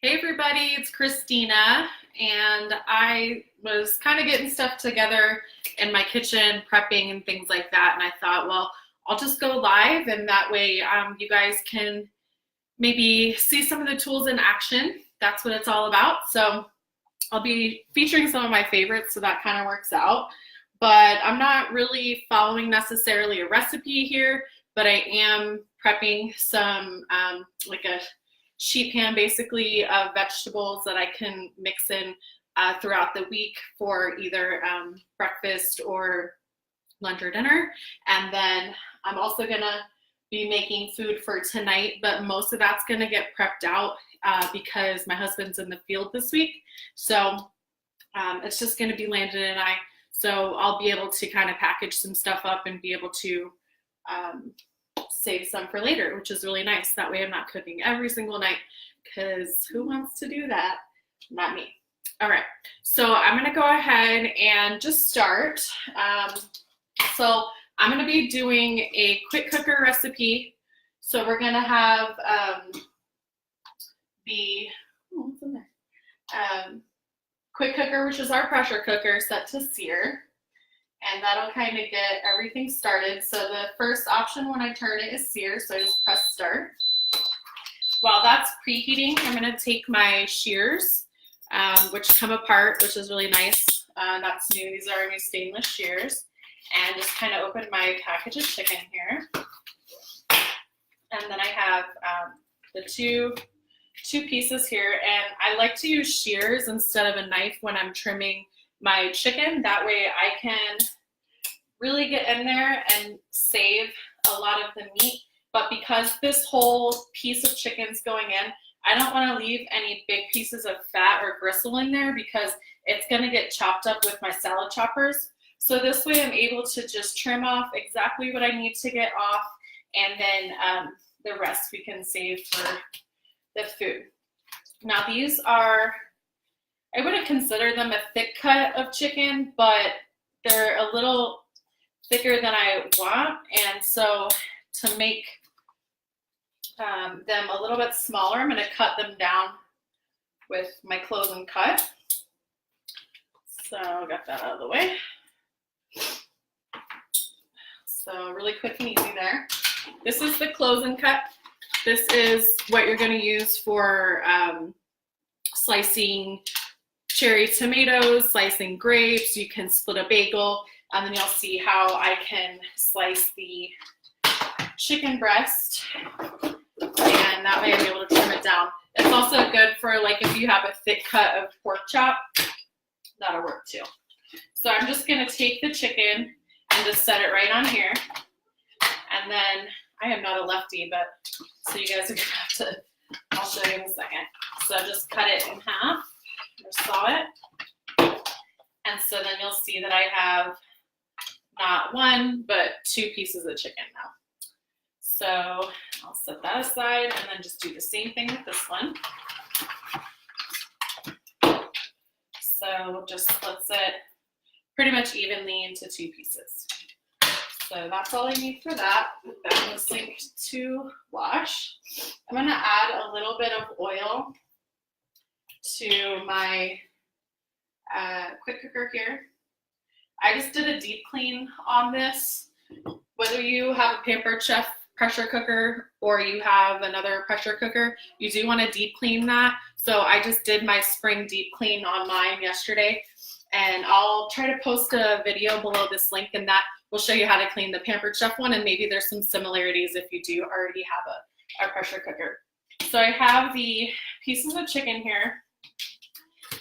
Hey everybody, it's Christina, and I was kind of getting stuff together in my kitchen, prepping and things like that, and I thought, well, I'll just go live, and that way you guys can maybe see some of the tools in action. That's what it's all about. So I'll be featuring some of my favorites, so that kind of works out. But I'm not really following necessarily a recipe here, but I am prepping some like a sheet pan basically of vegetables that I can mix in throughout the week for either breakfast or lunch or dinner. And then I'm also gonna be making food for tonight, but most of that's gonna get prepped out because my husband's in the field this week. So it's just gonna be Landon and I. So I'll be able to kind of package some stuff up and be able to save some for later, which is really nice. That way I'm not cooking every single night, because who wants to do that? Not me. All right, so I'm gonna go ahead and just start. So I'm gonna be doing a quick cooker recipe. So we're gonna have what's in there? Quick cooker, which is our pressure cooker set to sear. And that'll kind of get everything started. So the first option when I turn it is sear, so I just press start. While that's preheating, I'm gonna take my shears, which come apart, which is really nice. That's new, these are our new stainless shears. And just kind of open my package of chicken here. And then I have the two pieces here, and I like to use shears instead of a knife when I'm trimming my chicken. That way I can really get in there and save a lot of the meat. But because this whole piece of chicken's going in, I don't want to leave any big pieces of fat or gristle in there because it's going to get chopped up with my salad choppers. So this way I'm able to just trim off exactly what I need to get off, and then the rest we can save for the food. Now these are, I wouldn't consider them a thick cut of chicken, but they're a little thicker than I want. And so to make them a little bit smaller, I'm gonna cut them down with my close and cut. So got that out of the way. So really quick and easy there. This is the close and cut. This is what you're gonna use for slicing cherry tomatoes, slicing grapes. You can split a bagel, and then you'll see how I can slice the chicken breast, and that way I'm able to trim it down. It's also good for like if you have a thick cut of pork chop, that'll work too. So I'm just gonna take the chicken and just set it right on here. And then I am not a lefty, but so you guys are gonna have to, I'll show you in a second. So just cut it in half, or saw it. And so then you'll see that I have not one, but two pieces of chicken now. So I'll set that aside and then just do the same thing with this one. So just splits it pretty much evenly into two pieces. So that's all I need for that. Put that in the sink to wash. I'm gonna add a little bit of oil to my quick cooker here. I just did a deep clean on this. Whether you have a Pampered Chef pressure cooker or you have another pressure cooker, you do want to deep clean that. So I just did my spring deep clean on mine yesterday, and I'll try to post a video below this link, and that will show you how to clean the Pampered Chef one, and maybe there's some similarities if you do already have a pressure cooker. So I have the pieces of chicken here,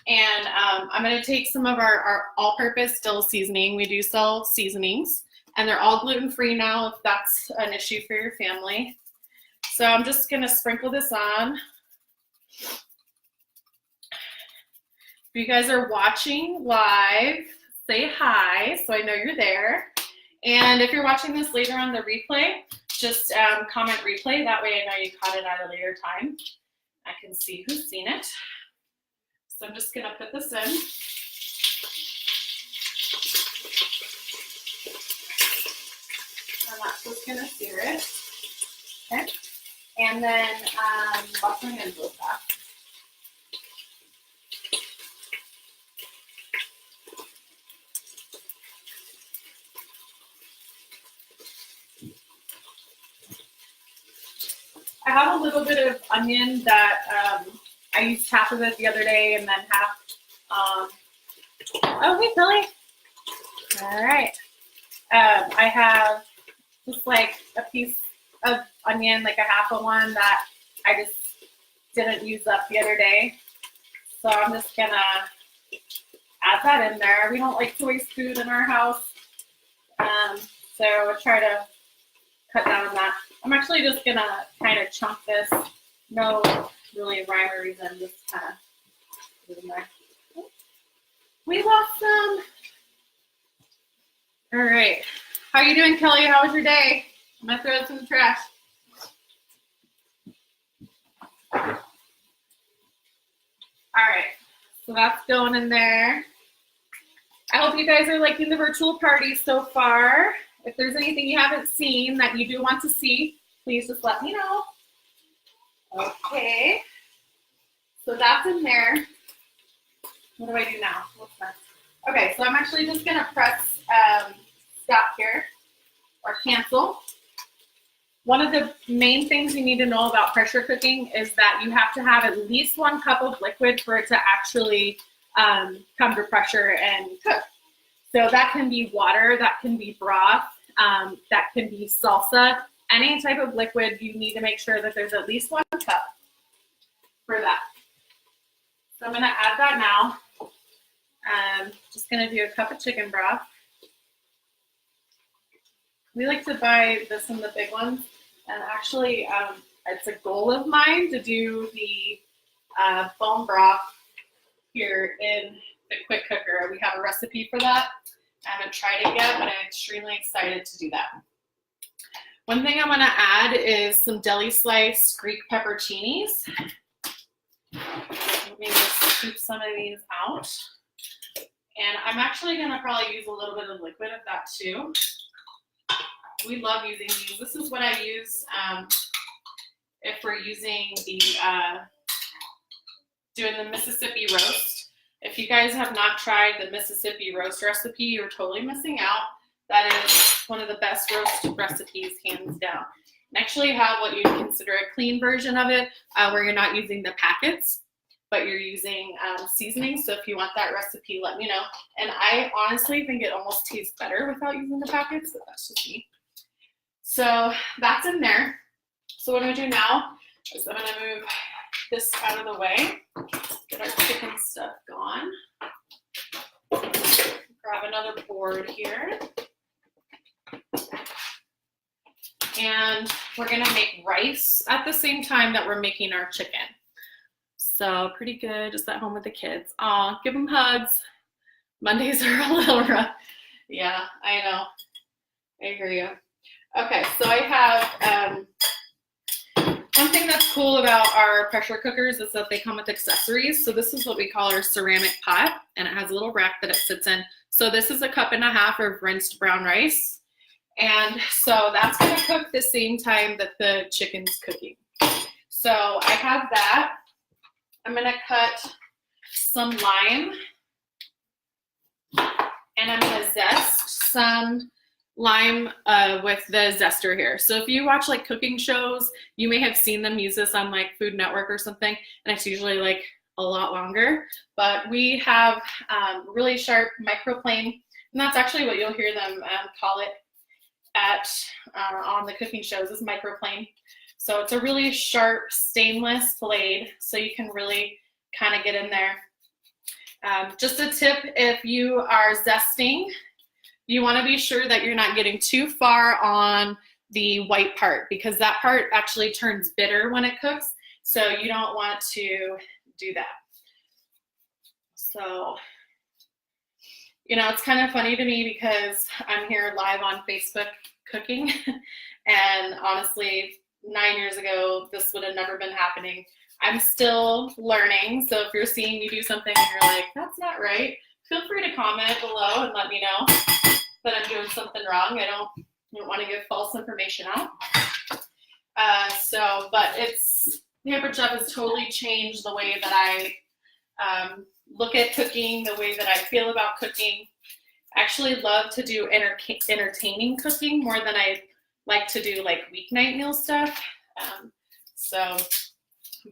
and I'm going to take some of our all-purpose dill seasoning. We do sell seasonings, and they're all gluten-free now if that's an issue for your family. So I'm just going to sprinkle this on. If you guys are watching live, say hi so I know you're there. And if you're watching this later on the replay, just comment replay. That way I know you caught it at a later time. I can see who's seen it. So I'm just gonna put this in. And that's what's gonna sear it. Okay. And then, watch my hands real fast. I have a little bit of onion that I used half of it the other day and then half. Oh, hey, Billy. All right. I have just like a piece of onion, like a half of one that I just didn't use up the other day. So I'm just gonna add that in there. We don't like to waste food in our house. So I'll try to cut down on that. I'm actually just gonna kind of chunk this. No really rhyme or reason, just kind of put it in there. We lost some. All right. How are you doing, Kelly? How was your day? I'm gonna throw this in the trash. All right. So that's going in there. I hope you guys are liking the virtual party so far. If there's anything you haven't seen that you do want to see, please just let me know. Okay. So that's in there. What do I do now? What's next? Okay, so I'm actually just gonna press stop here or cancel. One of the main things you need to know about pressure cooking is that you have to have at least 1 cup of liquid for it to actually come to pressure and cook. So that can be water, that can be broth, that can be salsa. Any type of liquid, you need to make sure that there's at least 1 cup for that. So I'm gonna add that now. Just gonna do a cup of chicken broth. We like to buy this in the big ones, and actually it's a goal of mine to do the bone broth here in the quick cooker. We have a recipe for that. I haven't tried it yet, but I'm extremely excited to do that. One thing I'm gonna add is some deli sliced Greek pepperoncinis. Let me just scoop some of these out. And I'm actually gonna probably use a little bit of liquid of that too. We love using these. This is what I use if we're using the, doing the Mississippi roast. If you guys have not tried the Mississippi roast recipe, you're totally missing out. That is one of the best roast recipes, hands down. And actually have what you'd consider a clean version of it, where you're not using the packets, but you're using seasoning. So if you want that recipe, let me know. And I honestly think it almost tastes better without using the packets, but that's just me. So that's in there. So what I'm gonna do now is I'm gonna move this out of the way, get our chicken stuff gone. Grab another board here. And we're gonna make rice at the same time that we're making our chicken. So pretty good, just at home with the kids. Aw, give them hugs. Mondays are a little rough. Yeah, I know, I hear you. Okay, so I have, one thing that's cool about our pressure cookers is that they come with accessories. So this is what we call our ceramic pot, and it has a little rack that it sits in. So this is 1.5 cups of rinsed brown rice. And so that's gonna cook the same time that the chicken's cooking. So I have that. I'm gonna cut some lime, and I'm gonna zest some lime with the zester here. So if you watch like cooking shows, you may have seen them use this on like Food Network or something, and it's usually like a lot longer. But we have really sharp microplane, and that's actually what you'll hear them call it at on the cooking shows, is microplane. So it's a really sharp stainless blade, so you can really kind of get in there. Just a tip, if you are zesting, you want to be sure that you're not getting too far on the white part, because that part actually turns bitter when it cooks, so you don't want to do that. So, you know, it's kind of funny to me because I'm here live on Facebook cooking, and honestly, 9 years ago, this would have never been happening. I'm still learning, so if you're seeing me do something and you're like, that's not right, feel free to comment below and let me know that I'm doing something wrong. I don't want to give false information out. But Pampered Chef has totally changed the way that I look at cooking, the way that I feel about cooking. I actually love to do entertaining cooking more than I like to do like weeknight meal stuff. So,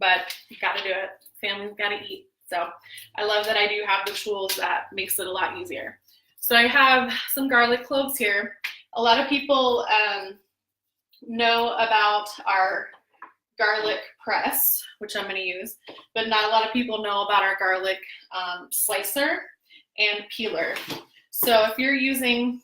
but you gotta do it. Family's gotta eat. So I love that I do have the tools that makes it a lot easier. So I have some garlic cloves here. A lot of people know about our garlic press, which I'm going to use, but not a lot of people know about our garlic slicer and peeler. So if you're using,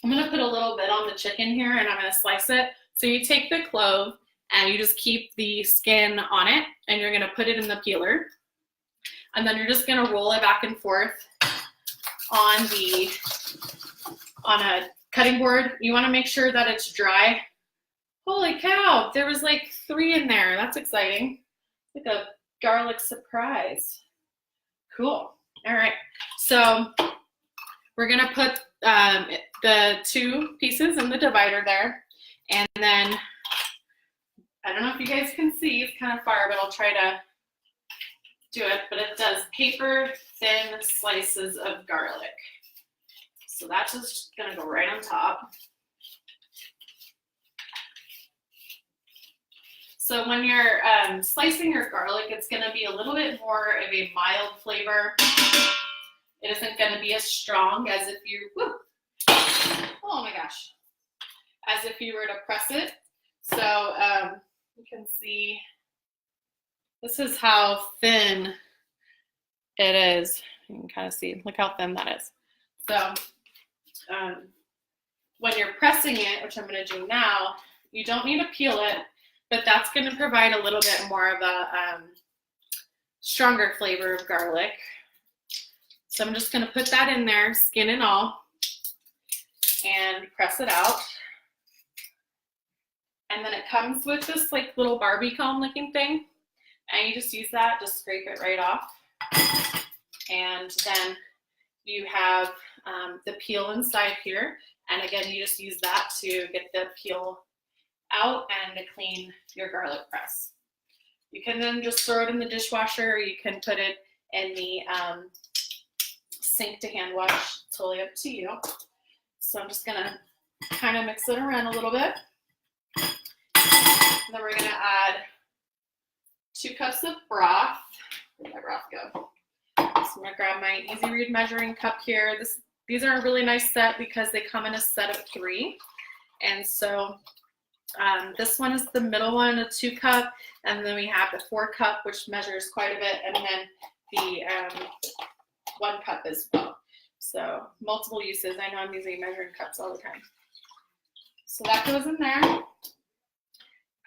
I'm going to put a little bit on the chicken here and I'm going to slice it. So you take the clove and you just keep the skin on it and you're going to put it in the peeler. And then you're just going to roll it back and forth on a cutting board. You want to make sure that it's dry. Holy cow, there was like 3 in there. That's exciting. Like a garlic surprise. Cool. All right. So we're going to put the 2 pieces in the divider there. And then, I don't know if you guys can see, it's kind of far, but I'll try to do it. But it does paper thin slices of garlic. So that's just going to go right on top. So when you're slicing your garlic, it's going to be a little bit more of a mild flavor. It isn't going to be as strong as if you, oh my gosh, as if you were to press it. So you can see, this is how thin it is. You can kind of see, look how thin that is. So when you're pressing it, which I'm going to do now, you don't need to peel it, but that's going to provide a little bit more of a stronger flavor of garlic. So I'm just going to put that in there, skin and all, and press it out. And then it comes with this like little Barbie comb looking thing, and you just use that to scrape it right off. And then you have the peel inside here, and again you just use that to get the peel out and to clean your garlic press. You can then just throw it in the dishwasher, or you can put it in the sink to hand wash. Totally up to you. So I'm just gonna kind of mix it around a little bit. And then we're gonna add 2 cups of broth. Where'd my broth go? So I'm gonna grab my Easy Read measuring cup here. These are a really nice set because they come in a set of 3. And so this one is the middle one, a 2 cup, and then we have the 4 cup, which measures quite a bit, and then the 1 cup as well. So multiple uses. I know I'm using measuring cups all the time. So that goes in there.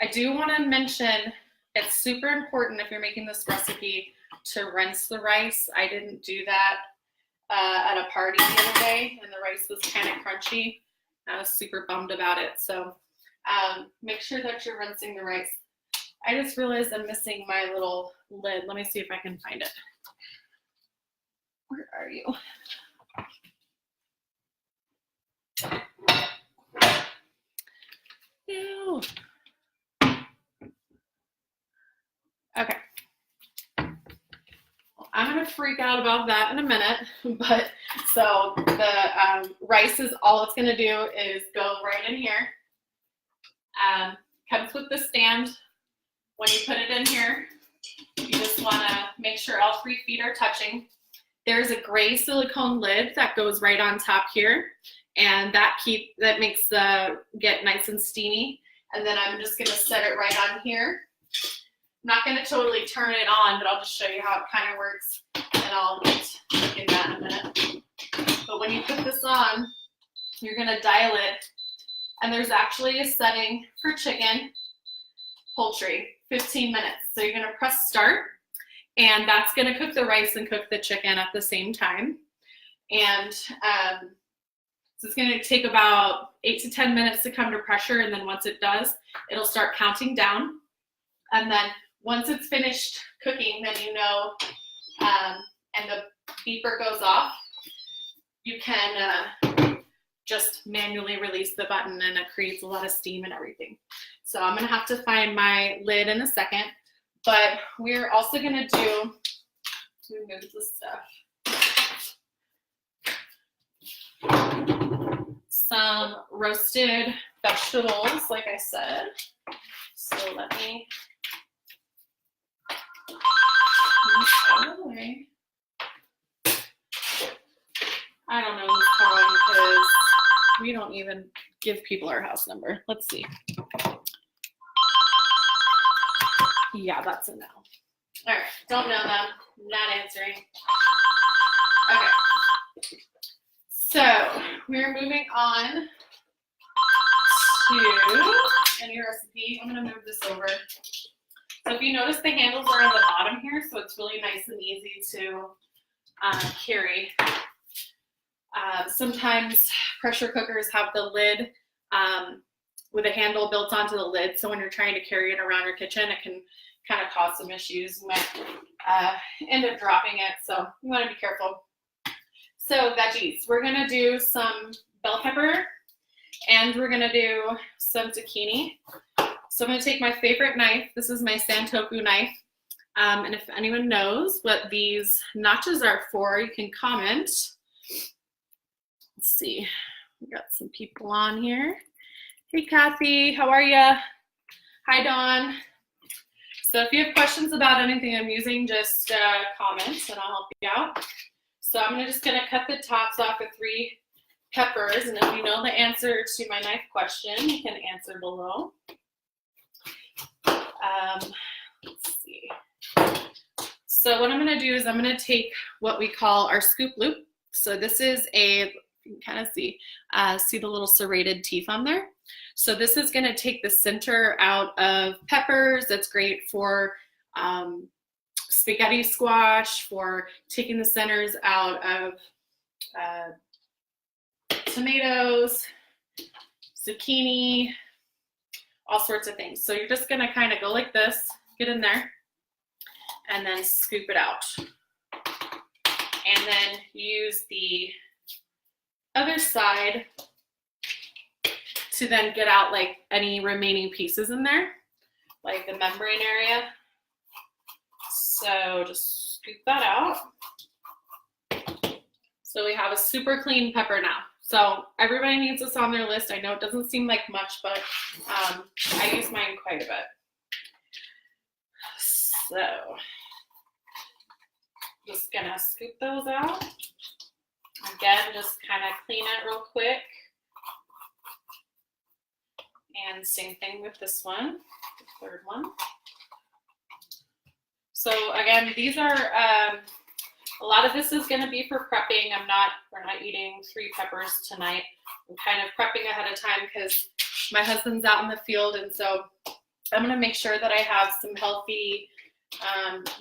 I do want to mention it's super important if you're making this recipe to rinse the rice. I didn't do that at a party the other day, and the rice was kind of crunchy. I was super bummed about it. So make sure that you're rinsing the rice. I just realized I'm missing my little lid. Let me see if I can find it. Where are you? Ew. Okay. Well, I'm going to freak out about that in a minute, but so the rice is all it's going to do is go right in here. Comes with the stand. When you put it in here, you just want to make sure all 3 feet are touching. There's a gray silicone lid that goes right on top here, and that makes the get nice and steamy. And then I'm just going to set it right on here. I'm not going to totally turn it on, but I'll just show you how it kind of works, and I'll get in that in a minute. But when you put this on, you're going to dial it, and there's actually a setting for chicken, poultry, 15 minutes. So you're going to press start, and that's going to cook the rice and cook the chicken at the same time. And so it's going to take about 8 to 10 minutes to come to pressure, and then once it does, it'll start counting down. And then once it's finished cooking, then you know, and the beeper goes off, you can just manually release the button, and it creates a lot of steam and everything. So I'm going to have to find my lid in a second, but we're also going to do, remove the stuff, some roasted vegetables, like I said. So let me Out of the way. I don't know who's calling because we don't even give people our house number. Let's see. Yeah, that's a no. All right, don't know them. Not answering. Okay. So we're moving on to any recipe. I'm gonna move this over. So if you notice, the handles are on the bottom here, so it's really nice and easy to carry. Sometimes pressure cookers have the lid with a handle built onto the lid, so when you're trying to carry it around your kitchen, it can kind of cause some issues. You might end up dropping it, so you want to be careful. So veggies, we're going to do some bell pepper, and we're going to do some zucchini. So I'm going to take my favorite knife. This is my Santoku knife. And if anyone knows what these notches are for, you can comment. Let's see. We got some people on here. Hey, Kathy, how are you? Hi, Dawn. So if you have questions about anything I'm using, just comment and I'll help you out. So I'm just going to cut the tops off of 3 peppers. And if you know the answer to my knife question, you can answer below. Let's see. So what I'm going to do is I'm going to take what we call our scoop loop. So this is a, you can kind of see the little serrated teeth on there. So this is going to take the center out of peppers. That's great for spaghetti squash, for taking the centers out of tomatoes, zucchini, all sorts of things. So you're just going to kind of go like this, get in there, and then scoop it out. And then use the other side to then get out like any remaining pieces in there, like the membrane area. So just scoop that out. So we have a super clean pepper now. So everybody needs this on their list. I know it doesn't seem like much, but I use mine quite a bit. So just gonna scoop those out. Again, just kind of clean it real quick. And same thing with this one, the third one. So again, these are, a lot of this is gonna be for prepping. We're not eating 3 peppers tonight. I'm kind of prepping ahead of time because my husband's out in the field, and so I'm gonna make sure that I have some healthy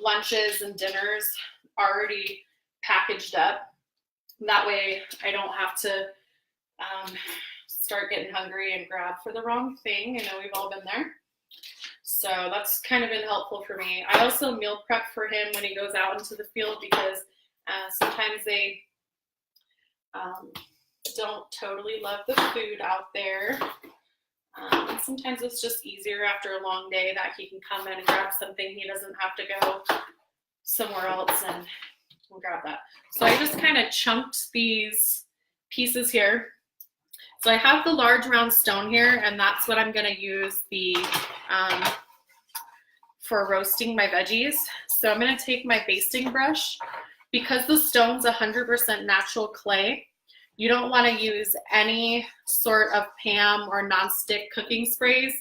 lunches and dinners already packaged up. That way I don't have to start getting hungry and grab for the wrong thing. I know we've all been there. So that's kind of been helpful for me. I also meal prep for him when he goes out into the field because sometimes they don't totally love the food out there. And sometimes it's just easier after a long day that he can come in and grab something. He doesn't have to go somewhere else and grab that. So I just kind of chunked these pieces here. So I have the large round stone here, and that's what I'm going to use for roasting my veggies. So I'm going to take my basting brush. Because the stone's 100% natural clay, you don't want to use any sort of PAM or nonstick cooking sprays.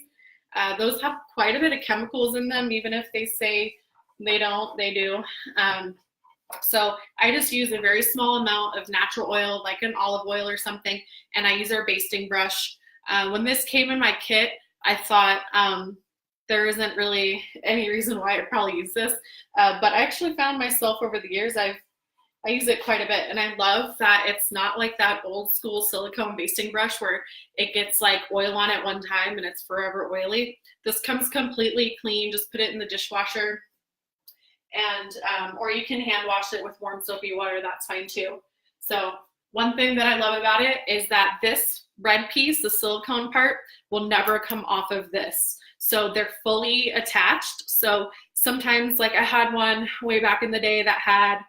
Those have quite a bit of chemicals in them, even if they say they don't, they do. So I just use a very small amount of natural oil, like an olive oil or something, and I use our basting brush. When this came in my kit, I thought there isn't really any reason why I'd probably use this, but I actually found myself over the years, I use it quite a bit, and I love that it's not like that old school silicone basting brush where it gets like oil on it one time and it's forever oily. This comes completely clean. Just put it in the dishwasher. And or you can hand wash it with warm soapy water, that's fine too. So one thing that I love about it is that this red piece, the silicone part, will never come off of this. So they're fully attached. So sometimes, like I had one way back in the day that had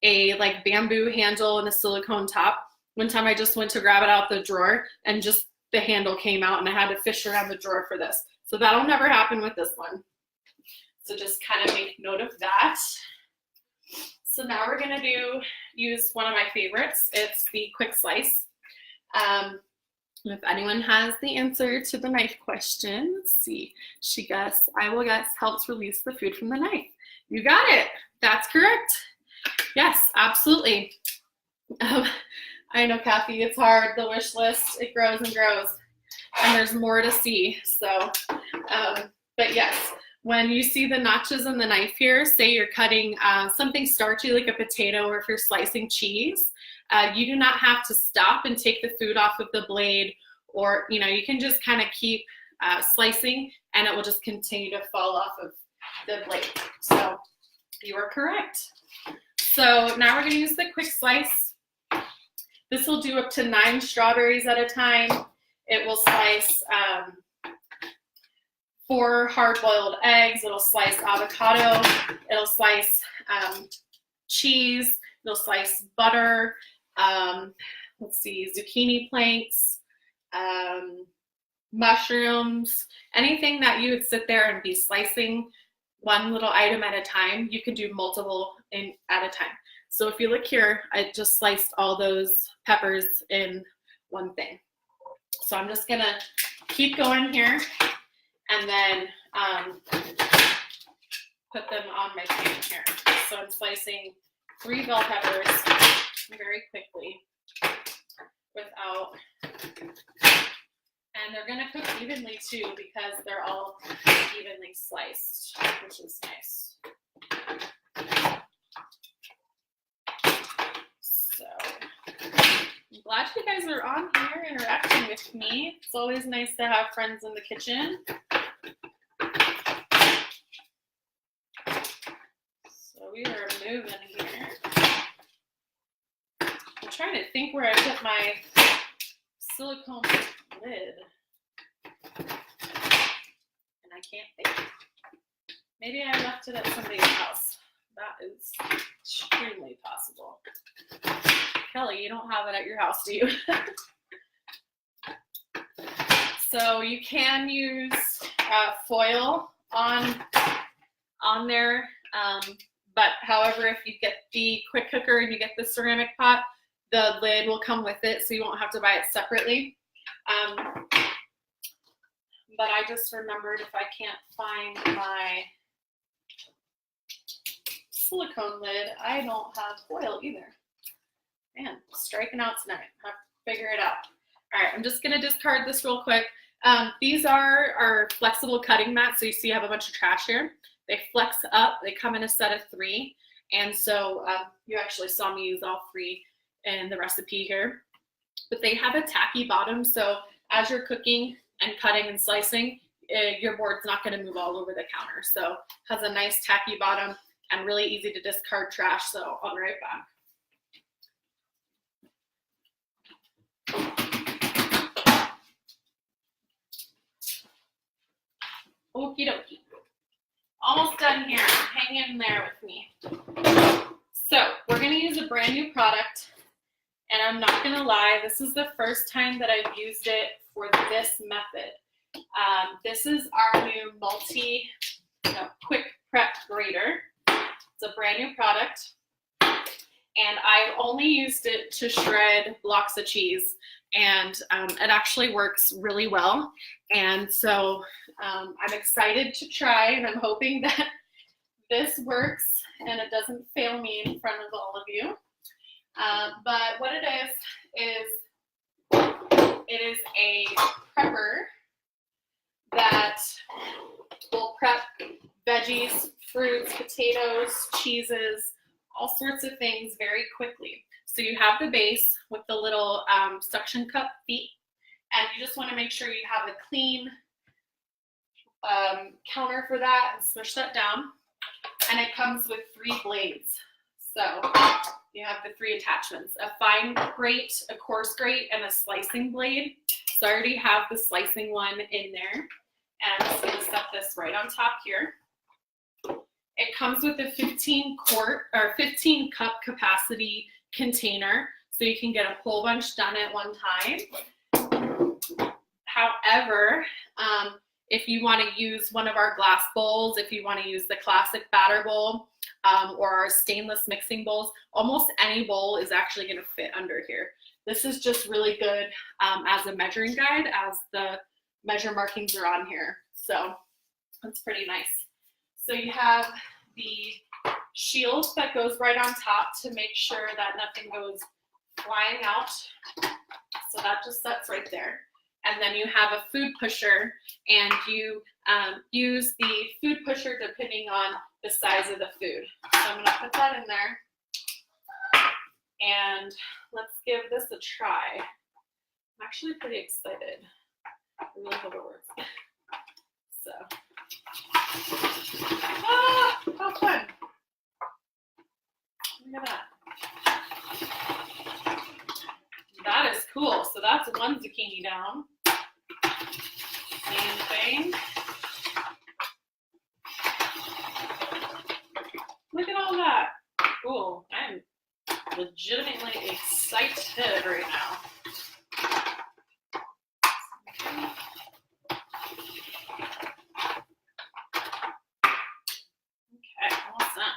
a like bamboo handle and a silicone top. One time I just went to grab it out the drawer and just the handle came out and I had to fish around the drawer for this. So that'll never happen with this one. So just kind of make note of that. So now we're gonna use one of my favorites. It's the quick slice. If anyone has the answer to the knife question, let's see. She guessed, I will guess, helps release the food from the knife. You got it. That's correct. Yes, absolutely. I know, Kathy, it's hard. The wish list, it grows and grows. And there's more to see. So, but yes, when you see the notches in the knife here, say you're cutting something starchy like a potato, or if you're slicing cheese, you do not have to stop and take the food off of the blade, or you can just kind of keep slicing and it will just continue to fall off of the blade. So you are correct. So now we're going to use the quick slice. This will do up to 9 strawberries at a time. It will slice 4 hard-boiled eggs. It'll slice avocado. It'll slice cheese. It'll slice butter. Let's see, zucchini planks, mushrooms, anything that you would sit there and be slicing one little item at a time, you can do multiple at a time. So if you look here, I just sliced all those peppers in one thing. So I'm just gonna keep going here and then put them on my pan here. So I'm slicing 3 bell peppers very quickly and they're gonna cook evenly too because they're all evenly sliced, which is nice. So I'm glad you guys are on here interacting with me. It's always nice to have friends in the kitchen. So we are moving here. I'm trying to think where I put my silicone lid. And I can't think. Maybe I left it at somebody's house. That is extremely possible. Kelly, you don't have it at your house, do you? So you can use foil on there, but however, if you get the quick cooker and you get the ceramic pot, the lid will come with it, so you won't have to buy it separately. But I just remembered, if I can't find my silicone lid, I don't have foil either. Man, striking out tonight. I have to figure it out. All right, I'm just gonna discard this real quick. These are our flexible cutting mats. So you see I have a bunch of trash here. They flex up, they come in a set of 3. And so you actually saw me use all 3 in the recipe here. But they have a tacky bottom, so as you're cooking and cutting and slicing, your board's not gonna move all over the counter. So it has a nice tacky bottom and really easy to discard trash, so I'll be right back. Okie dokie. Almost done here. Hang in there with me. So we're going to use a brand new product, and I'm not going to lie, this is the first time that I've used it for this method. This is our new quick prep grater. It's a brand new product, and I only used it to shred blocks of cheese, and it actually works really well. And so I'm excited to try, and I'm hoping that this works and it doesn't fail me in front of all of you. But what it is a prepper that will prep veggies, fruits, potatoes, cheeses, all sorts of things very quickly. So you have the base with the little suction cup feet, and you just want to make sure you have a clean counter for that and smush that down. And it comes with 3 blades. So you have the 3 attachments: a fine grate, a coarse grate, and a slicing blade. So I already have the slicing one in there. And I'm just going to set this right on top here. It comes with a 15 cup capacity container, so you can get a whole bunch done at one time. However, if you want to use one of our glass bowls, if you want to use the classic batter bowl, or our stainless mixing bowls, almost any bowl is actually going to fit under here. This is just really good as a measuring guide, as the measure markings are on here. So that's pretty nice. So you have the shield that goes right on top to make sure that nothing goes flying out. So that just sets right there. And then you have a food pusher, and you use the food pusher depending on the size of the food. So I'm gonna put that in there, and let's give this a try. I'm actually pretty excited. I really hope it works. So, how fun. Look at that. That is cool. So that's one zucchini down. Same thing. Look at all that. Cool. I'm legitimately excited right now. Okay, awesome.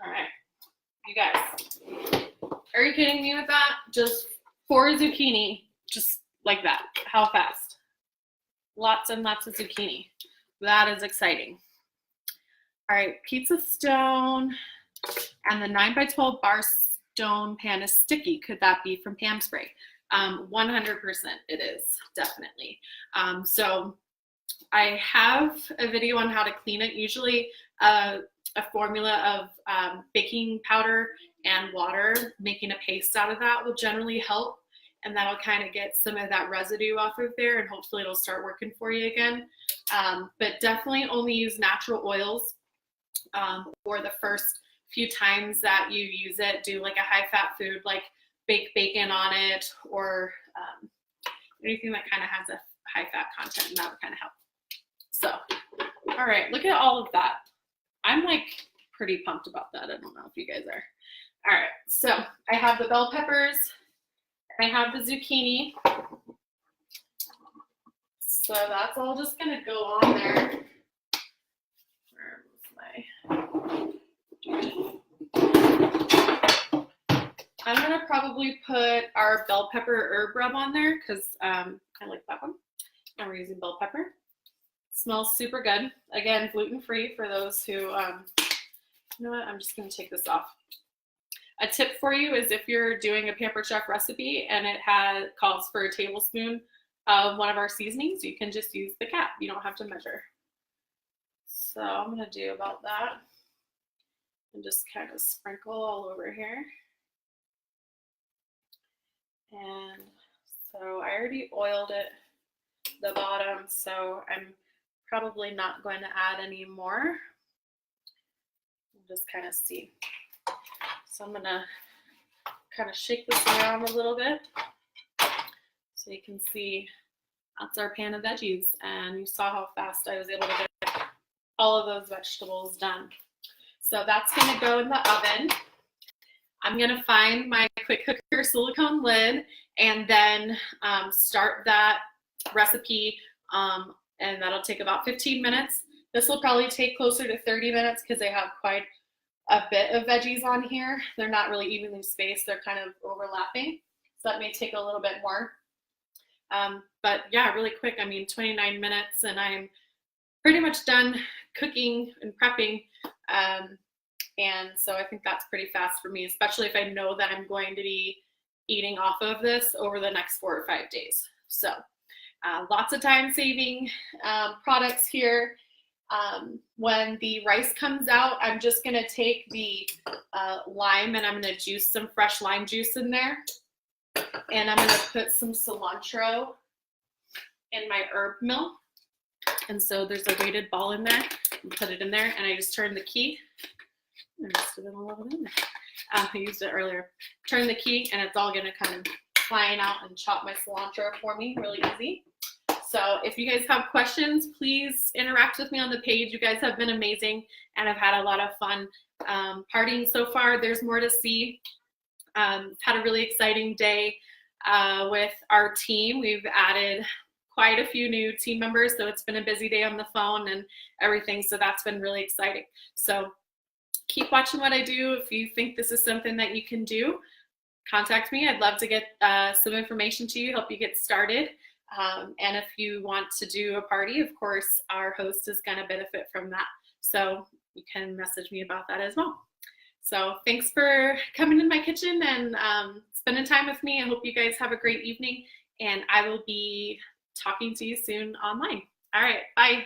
All right, you guys, are you kidding me with that? Just 4 zucchini, just like that. How fast? Lots and lots of zucchini. That is exciting. All right, pizza stone, and the 9x12 bar stone pan is sticky. Could that be from Pam Spray? 100% it is, definitely. So I have a video on how to clean it. Usually a formula of baking powder and water, making a paste out of that will generally help. And that'll kind of get some of that residue off of there, and hopefully it'll start working for you again. But definitely only use natural oils, or the first few times that you use it, do like a high-fat food like bake bacon on it, or anything that kind of has a high-fat content, and that would kind of help. So, all right, look at all of that. I'm like pretty pumped about that. I don't know if you guys are. All right, so I have the bell peppers. I have the zucchini, so that's all just gonna go on there. Where was I'm gonna probably put our bell pepper herb rub on there because I like that one. And we're using bell pepper. Smells super good. Again, gluten-free for those who, you know what, I'm just gonna take this off. A tip for you is if you're doing a Pampered Chef recipe and it calls for a tablespoon of one of our seasonings, you can just use the cap. You don't have to measure. So I'm gonna do about that and just kind of sprinkle all over here. And so I already oiled it, the bottom, so I'm probably not going to add any more. Just kind of see. So I'm gonna kind of shake this around a little bit so you can see that's our pan of veggies, and you saw how fast I was able to get all of those vegetables done. So that's gonna go in the oven. I'm gonna find my quick cooker silicone lid and then start that recipe, and that'll take about 15 minutes. This will probably take closer to 30 minutes because I have quite a bit of veggies on here. They're not really evenly spaced. They're kind of overlapping. So that may take a little bit more. But yeah, really quick. I mean, 29 minutes and I'm pretty much done cooking and prepping. And so I think that's pretty fast for me, especially if I know that I'm going to be eating off of this over the next 4 or 5 days. So lots of time saving products here. When the rice comes out, I'm just going to take the lime and I'm going to juice some fresh lime juice in there. And I'm going to put some cilantro in my herb mill. And so there's a weighted ball in there. And put it in there and I just turn the key. And just put it a little bit in there. I used it earlier. Turn the key and it's all going to kind of flying out and chop my cilantro for me. Really easy. So if you guys have questions, please interact with me on the page. You guys have been amazing and I've had a lot of fun partying so far. There's more to see. Had a really exciting day with our team. We've added quite a few new team members, so it's been a busy day on the phone and everything, so that's been really exciting. So keep watching what I do. If you think this is something that you can do, contact me. I'd love to get some information to you, help you get started. And if you want to do a party, of course, our host is going to benefit from that. So you can message me about that as well. So thanks for coming in my kitchen and spending time with me. I hope you guys have a great evening, and I will be talking to you soon online. All right, bye.